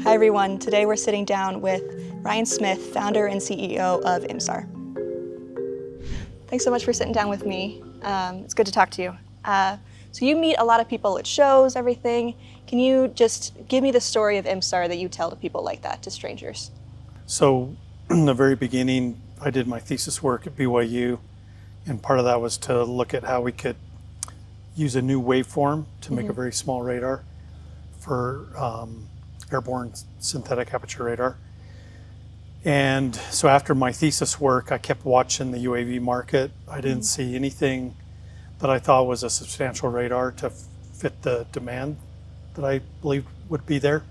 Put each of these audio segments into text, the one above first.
Hi everyone, today we're sitting down with Ryan Smith, founder and CEO of IMSAR. Thanks so much for sitting down with me. It's good to talk to you. So you meet a lot of people at shows, everything. Can you just give me the story of IMSAR that you tell to people like that, to strangers? So in the very beginning, I did my thesis work at BYU, and part of that was to look at how we could use a new waveform to make a very small radar for airborne synthetic aperture radar. And so after my thesis work, I kept watching the UAV market. I didn't see anything that I thought was a substantial radar to fit the demand that I believed would be there.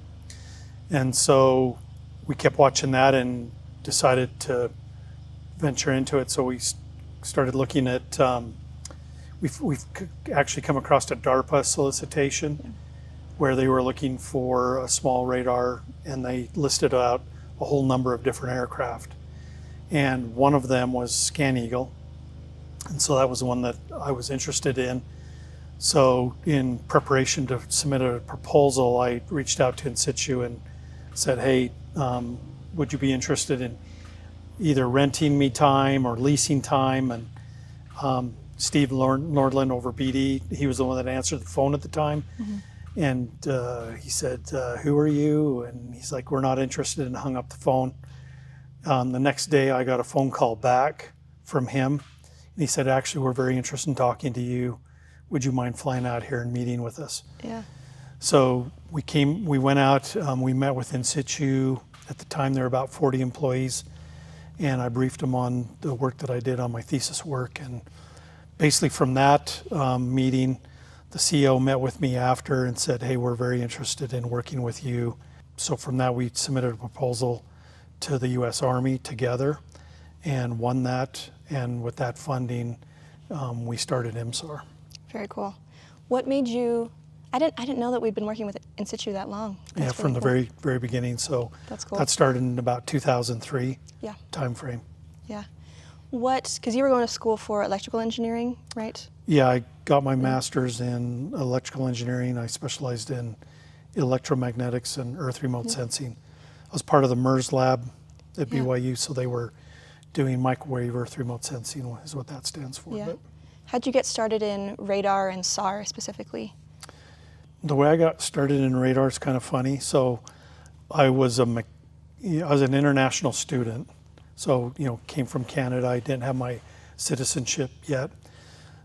And so we kept watching that and decided to venture into it. So we started looking at, we've actually come across a DARPA solicitation where they were looking for a small radar, and they listed out a whole number of different aircraft. And one of them was ScanEagle. And so that was the one that I was interested in. So in preparation to submit a proposal, I reached out to In Situ and said, hey, would you be interested in either renting me time or leasing time? And Steve Nordland over BD, he was the one that answered the phone at the time. And he said, who are you? And he's like, we're not interested, and hung up the phone. The next day I got a phone call back from him. And he said, actually, we're very interested in talking to you. Would you mind flying out here and meeting with us? Yeah. So we went out, we met with In Situ. At the time, there were about 40 employees. And I briefed them on the work that I did on my thesis work. And basically from that meeting, the CEO met with me after and said, hey, we're very interested in working with you. So from that, we submitted a proposal to the US Army together and won that. And with that funding, we started IMSAR. Very cool. What made you, I didn't know that we'd been working with In Situ that long. That's yeah, from the very beginning. So that's cool. That started in about 2003 time frame. Yeah. Because you were going to school for electrical engineering, right? Yeah, I got my master's in electrical engineering. I specialized in electromagnetics and earth remote sensing. I was part of the MERS lab at BYU, so they were doing microwave earth remote sensing is what that stands for. Yeah. How'd you get started in radar and SAR specifically? The way I got started in radar is kind of funny. So I was an international student. So, came from Canada. I didn't have my citizenship yet.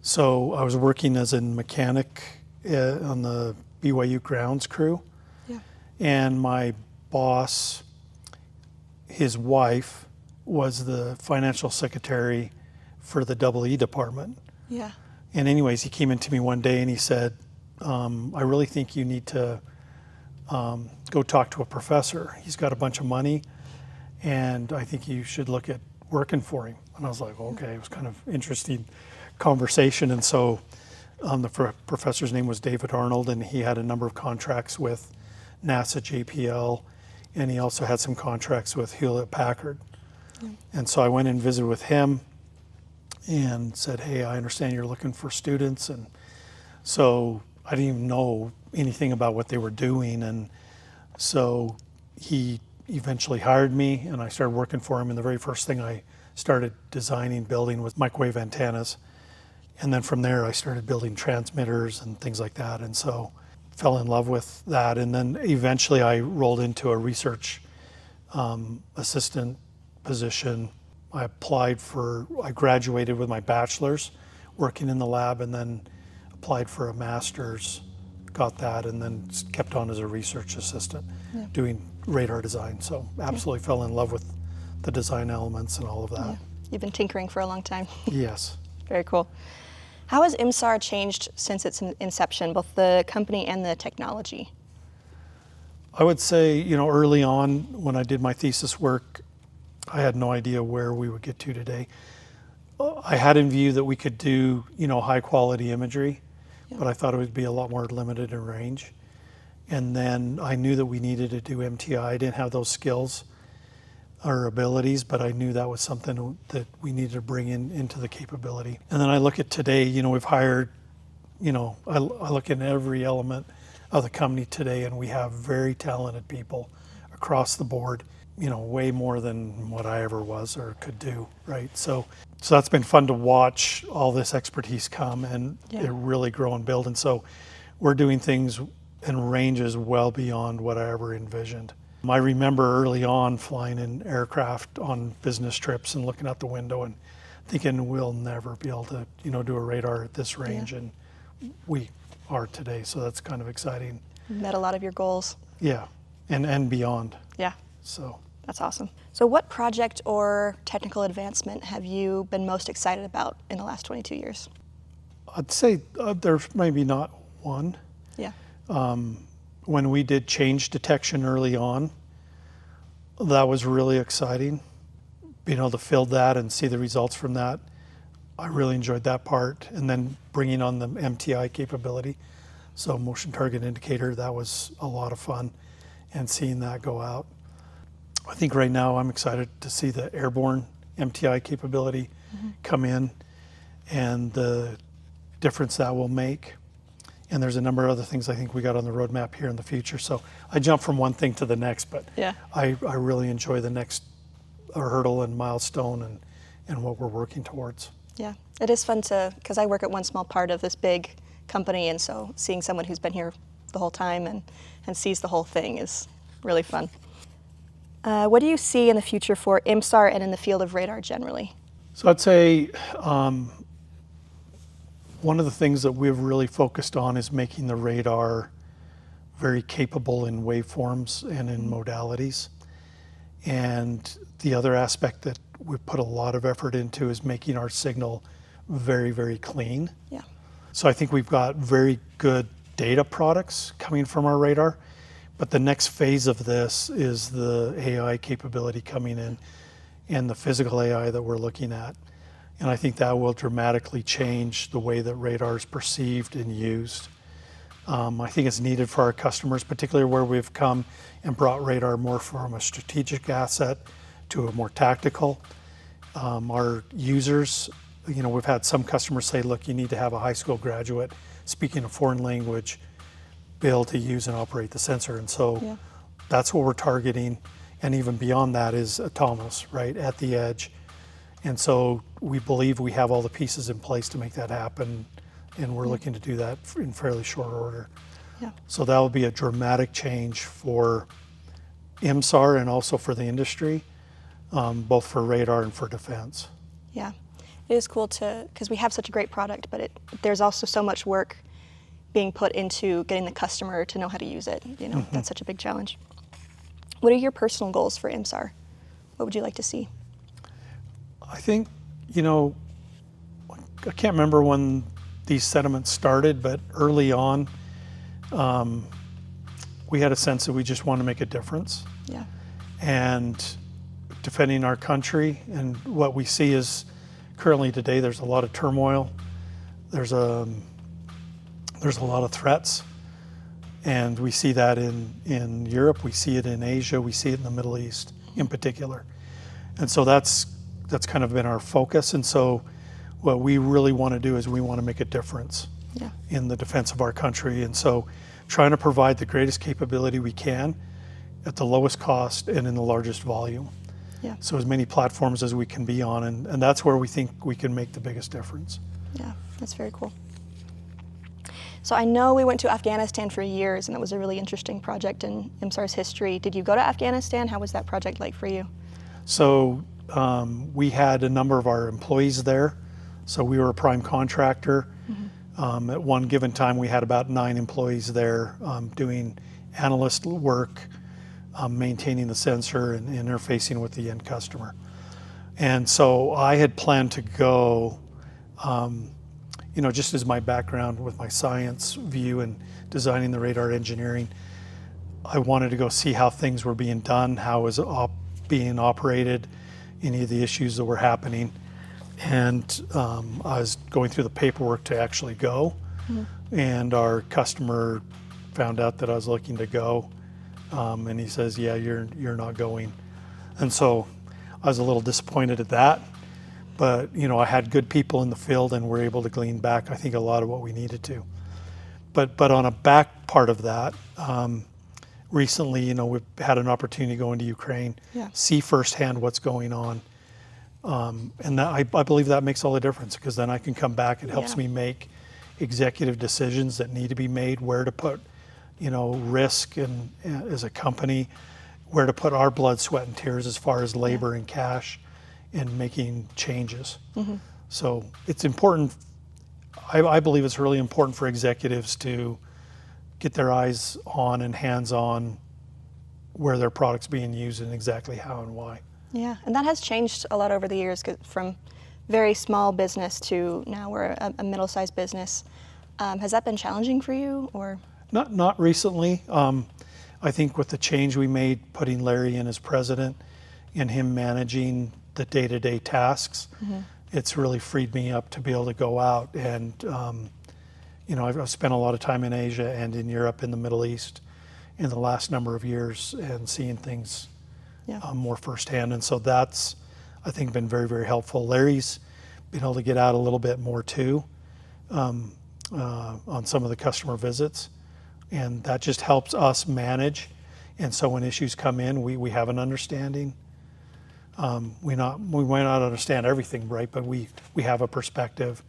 So I was working as a mechanic on the BYU grounds crew. Yeah. And my boss, his wife, was the financial secretary for the EE department. Yeah. And anyways, he came into me one day and he said, I really think you need to go talk to a professor. He's got a bunch of money, and I think you should look at working for him. And I was like, okay, it was kind of interesting conversation. And so the professor's name was David Arnold, and he had a number of contracts with NASA JPL, and he also had some contracts with Hewlett Packard. Yeah. And so I went and visited with him and said, hey, I understand you're looking for students. And so I didn't even know anything about what they were doing. And so he eventually hired me, and I started working for him. And the very first thing I started building was microwave antennas. And then from there, I started building transmitters and things like that. And so fell in love with that. And then eventually I rolled into a research assistant position. I graduated with my bachelor's working in the lab, and then applied for a master's, got that, and then kept on as a research assistant doing radar design. So absolutely fell in love with the design elements and all of that. Yeah. You've been tinkering for a long time. Yes. Very cool. How has IMSAR changed since its inception, both the company and the technology? I would say, early on when I did my thesis work, I had no idea where we would get to today. I had in view that we could do, high quality imagery, but I thought it would be a lot more limited in range. And then I knew that we needed to do MTI. I didn't have those skills or abilities, but I knew that was something that we needed to bring into the capability. And then I look at today, we've hired I look at every element of the company today, and we have very talented people across the board, way more than what I ever was or could do, right? So that's been fun to watch all this expertise come and it really grow and build. And so we're doing things in ranges well beyond what I ever envisioned. I remember early on flying in aircraft on business trips and looking out the window and thinking we'll never be able to, do a radar at this range, and we are today. So that's kind of exciting. Met a lot of your goals. Yeah, and beyond. Yeah. So that's awesome. So what project or technical advancement have you been most excited about in the last 22 years? I'd say there's maybe not one. Yeah. When we did change detection early on, that was really exciting. Being able to field that and see the results from that, I really enjoyed that part. And then bringing on the MTI capability, so motion target indicator, that was a lot of fun, and seeing that go out. I think right now I'm excited to see the airborne MTI capability come in and the difference that will make. And there's a number of other things I think we got on the roadmap here in the future. So I jump from one thing to the next, but I really enjoy the next hurdle and milestone and what we're working towards. Yeah, it is fun because I work at one small part of this big company, and so seeing someone who's been here the whole time and sees the whole thing is really fun. What do you see in the future for IMSAR and in the field of radar generally? So I'd say one of the things that we've really focused on is making the radar very capable in waveforms and in modalities. And the other aspect that we've put a lot of effort into is making our signal very, very clean. Yeah. So I think we've got very good data products coming from our radar, but the next phase of this is the AI capability coming in and the physical AI that we're looking at. And I think that will dramatically change the way that radar is perceived and used. I think it's needed for our customers, particularly where we've come and brought radar more from a strategic asset to a more tactical. Our users, we've had some customers say, look, you need to have a high school graduate speaking a foreign language, be able to use and operate the sensor. And so that's what we're targeting. And even beyond that is autonomous, right, at the edge. And so we believe we have all the pieces in place to make that happen, and we're looking to do that in fairly short order. Yeah. So that will be a dramatic change for IMSAR and also for the industry, both for radar and for defense. Yeah, it is cool because we have such a great product, but there's also so much work being put into getting the customer to know how to use it. That's such a big challenge. What are your personal goals for IMSAR? What would you like to see? I think, I can't remember when these sentiments started, but early on, we had a sense that we just want to make a difference. Yeah. And defending our country, and what we see is currently today there's a lot of turmoil. There's a lot of threats, and we see that in Europe, we see it in Asia, we see it in the Middle East in particular. And so that's kind of been our focus. And so what we really want to do is we want to make a difference in the defense of our country. And so trying to provide the greatest capability we can at the lowest cost and in the largest volume. Yeah. So as many platforms as we can be on, and that's where we think we can make the biggest difference. Yeah, that's very cool. So I know we went to Afghanistan for years, and it was a really interesting project in IMSAR's history. Did you go to Afghanistan? How was that project like for you? So we had a number of our employees there. So we were a prime contractor. At one given time, we had about 9 employees there doing analyst work, maintaining the sensor and interfacing with the end customer. And so I had planned to go, just as my background with my science view and designing the radar engineering, I wanted to go see how things were being done, how it was being operated, any of the issues that were happening. And I was going through the paperwork to actually go, and our customer found out that I was looking to go, and he says, yeah, you're not going. And so I was a little disappointed at that, But, I had good people in the field and were able to glean back, I think, a lot of what we needed to. But on a back part of that, recently, we've had an opportunity to go into Ukraine, see firsthand what's going on. And that, I believe that makes all the difference, because then I can come back. It helps me make executive decisions that need to be made, where to put, risk and as a company, where to put our blood, sweat, and tears as far as labor and cash in making changes. So it's important. I believe it's really important for executives to get their eyes on and hands on where their product's being used and exactly how and why. Yeah, and that has changed a lot over the years, from very small business to now we're a middle-sized business. Has that been challenging for you, or? Not recently. I think with the change we made, putting Larry in as president and him managing the day-to-day tasks, it's really freed me up to be able to go out and, I've spent a lot of time in Asia and in Europe, in the Middle East, in the last number of years, and seeing things more firsthand. And so that's, I think, been very, very helpful. Larry's been able to get out a little bit more too, on some of the customer visits. And that just helps us manage. And so when issues come in, we have an understanding. We might not understand everything, right? But we have a perspective.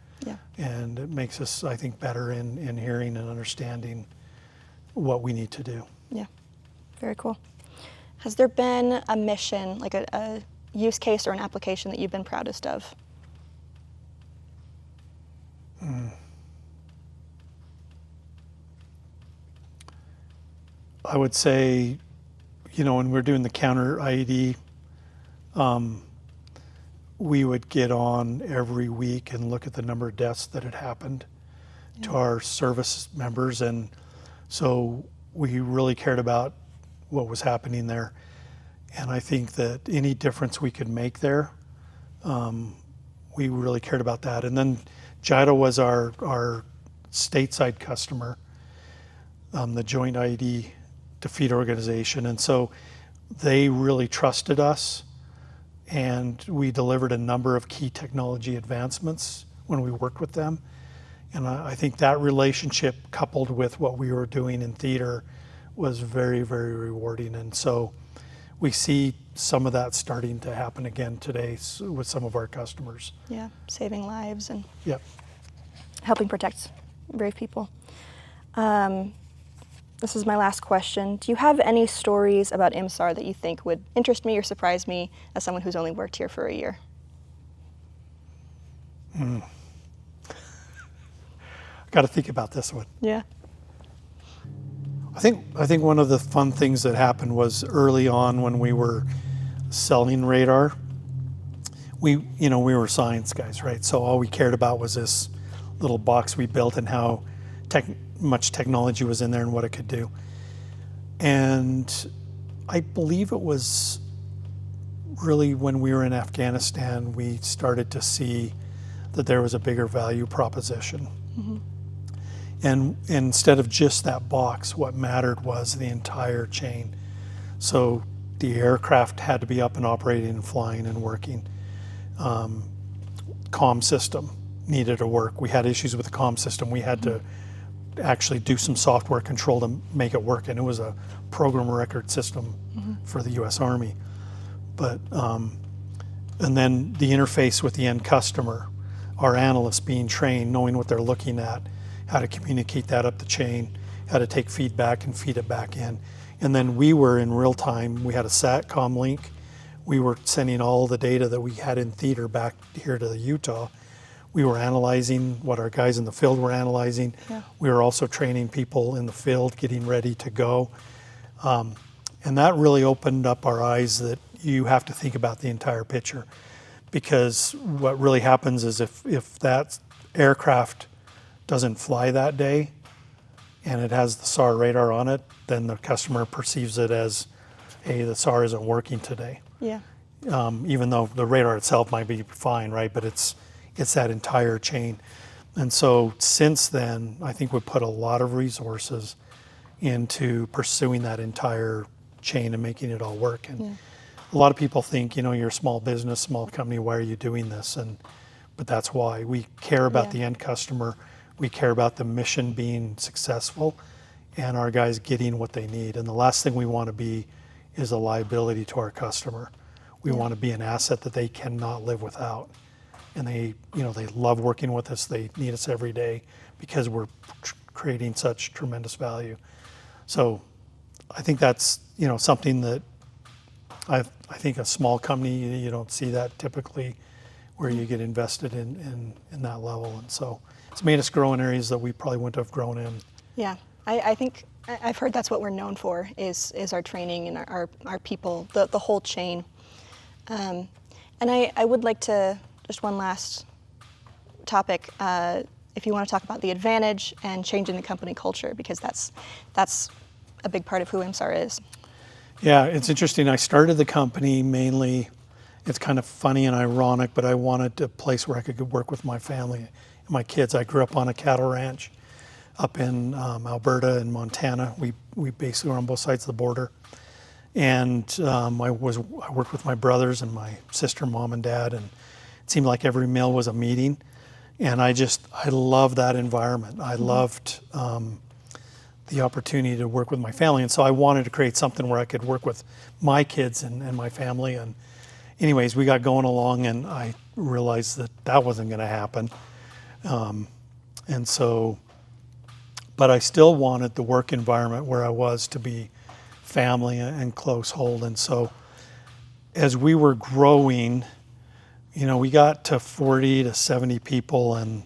And it makes us, I think, better in hearing and understanding what we need to do. Yeah, very cool. Has there been a mission, like a use case or an application that you've been proudest of? I would say, when we're doing the counter IED, we would get on every week and look at the number of deaths that had happened to our service members. And so we really cared about what was happening there. And I think that any difference we could make there, we really cared about that. And then JIDA was our stateside customer, the Joint IED Defeat Organization. And so they really trusted us, and we delivered a number of key technology advancements when we worked with them. And I think that relationship, coupled with what we were doing in theater, was very, very rewarding. And so we see some of that starting to happen again today with some of our customers. Yeah, saving lives and Yep. helping protect brave people. This is my last question. Do you have any stories about IMSAR that you think would interest me or surprise me as someone who's only worked here for a year? I got to think about this one. Yeah. I think one of the fun things that happened was early on when we were selling radar. We were science guys, right? So all we cared about was this little box we built and how much technology was in there and what it could do. And I believe it was really when we were in Afghanistan, we started to see that there was a bigger value proposition. And instead of just that box, what mattered was the entire chain. So the aircraft had to be up and operating and flying and working. Comm system needed to work. We had issues with the comm system. We had to actually do some software control to make it work, and it was a program record system for the U.S. Army. But and then the interface with the end customer, our analysts being trained, knowing what they're looking at, how to communicate that up the chain, how to take feedback and feed it back in. And then we were in real time. We had a SATCOM link. We were sending all the data that we had in theater back here to Utah. We were analyzing what our guys in the field were analyzing. We were also training people in the field, getting ready to go. And that really opened up our eyes that you have to think about the entire picture. Because what really happens is if that aircraft doesn't fly that day and it has the SAR radar on it, then the customer perceives it as, hey, the SAR isn't working today. Yeah. Even though the radar itself might be fine, right? But it's that entire chain. And so since then, I think we put a lot of resources into pursuing that entire chain and making it all work. And a lot of people think, you're a small business, small company, why are you doing this? But that's why. We care about the end customer. We care about the mission being successful and our guys getting what they need. And the last thing we want to be is a liability to our customer. We want to be an asset that they cannot live without. And they love working with us. They need us every day because we're creating such tremendous value. So I think that's, something that I think a small company, you don't see that typically where you get invested in that level. And so it's made us grow in areas that we probably wouldn't have grown in. Yeah, I think I've heard that's what we're known for is our training and our people, the whole chain. And I would like to, just one last topic, if you want to talk about the advantage and changing the company culture, because that's a big part of who IMSAR is. Yeah, it's interesting. I started the company mainly, it's kind of funny and ironic, but I wanted a place where I could work with my family and my kids. I grew up on a cattle ranch up in Alberta and Montana. We basically were on both sides of the border. And I worked with my brothers and my sister, mom and dad, and it seemed like every meal was a meeting. And I loved that environment. I loved the opportunity to work with my family. And so I wanted to create something where I could work with my kids and my family. And anyways, we got going along and I realized that wasn't going to happen. But I still wanted the work environment where I was to be family and close hold. And so as we were growing, we got to 40 to 70 people and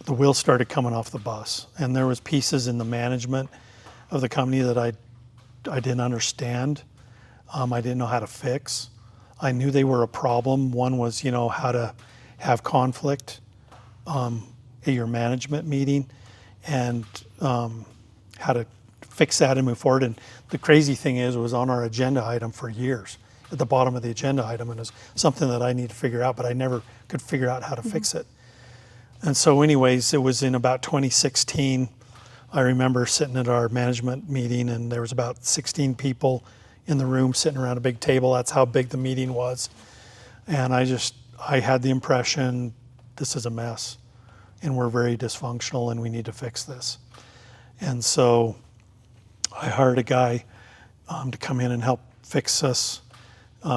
the wheels started coming off the bus. And there was pieces in the management of the company that I didn't understand. I didn't know how to fix. I knew they were a problem. One was, how to have conflict at your management meeting and how to fix that and move forward. And the crazy thing is, it was on our agenda item for years, at the bottom of the agenda item, and it was something that I need to figure out, but I never could figure out how to fix it. And so anyways, it was in about 2016, I remember sitting at our management meeting and there was about 16 people in the room sitting around a big table. That's how big the meeting was. And I had the impression, this is a mess and we're very dysfunctional and we need to fix this. And so I hired a guy to come in and help fix us.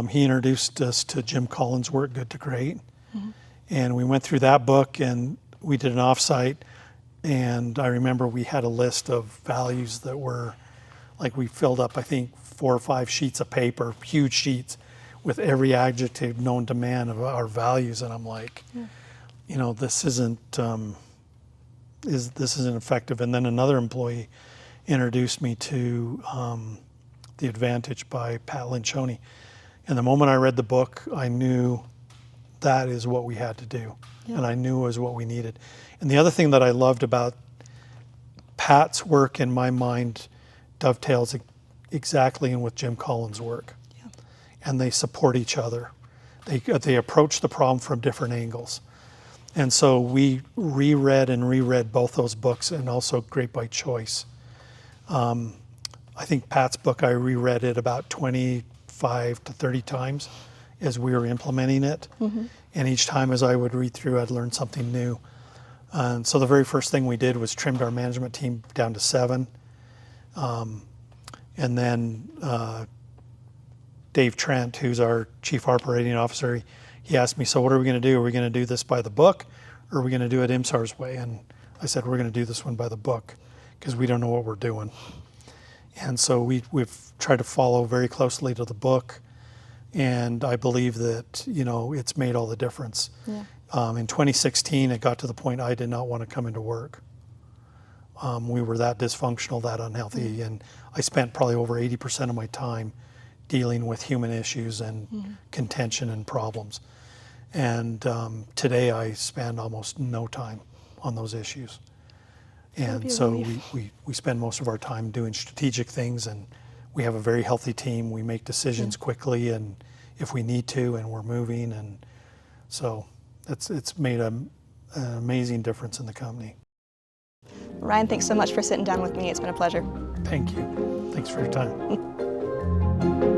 He introduced us to Jim Collins' work, Good to Great. And we went through that book and we did an offsite. And I remember we had a list of values that were, like we filled up, I think, 4 or 5 sheets of paper, huge sheets, with every adjective known to man of our values. And I'm like, this isn't effective. And then another employee introduced me to The Advantage by Pat Lencioni. And the moment I read the book, I knew that is what we had to do. Yeah. And I knew it was what we needed. And the other thing that I loved about Pat's work in my mind dovetails exactly in with Jim Collins' work. Yeah. And they support each other. They approach the problem from different angles. And so we reread both those books, and also Great by Choice. I think Pat's book, I reread it about 25 to 30 times as we were implementing it. And each time as I would read through, I'd learn something new. And so the very first thing we did was trimmed our management team down to 7. And then Dave Trent, who's our Chief Operating Officer, he asked me, so what are we going to do? Are we going to do this by the book, or are we going to do it IMSAR's way? And I said, we're going to do this one by the book, because we don't know what we're doing. And so we've tried to follow very closely to the book. And I believe that, it's made all the difference. Yeah. In 2016, it got to the point I did not want to come into work. We were that dysfunctional, that unhealthy, and I spent probably over 80% of my time dealing with human issues and contention and problems. And today I spend almost no time on those issues. And so we spend most of our time doing strategic things, and we have a very healthy team. We make decisions quickly, and if we need to, and we're moving. And so it's made an amazing difference in the company. Ryan, thanks so much for sitting down with me. It's been a pleasure. Thank you. Thanks for your time.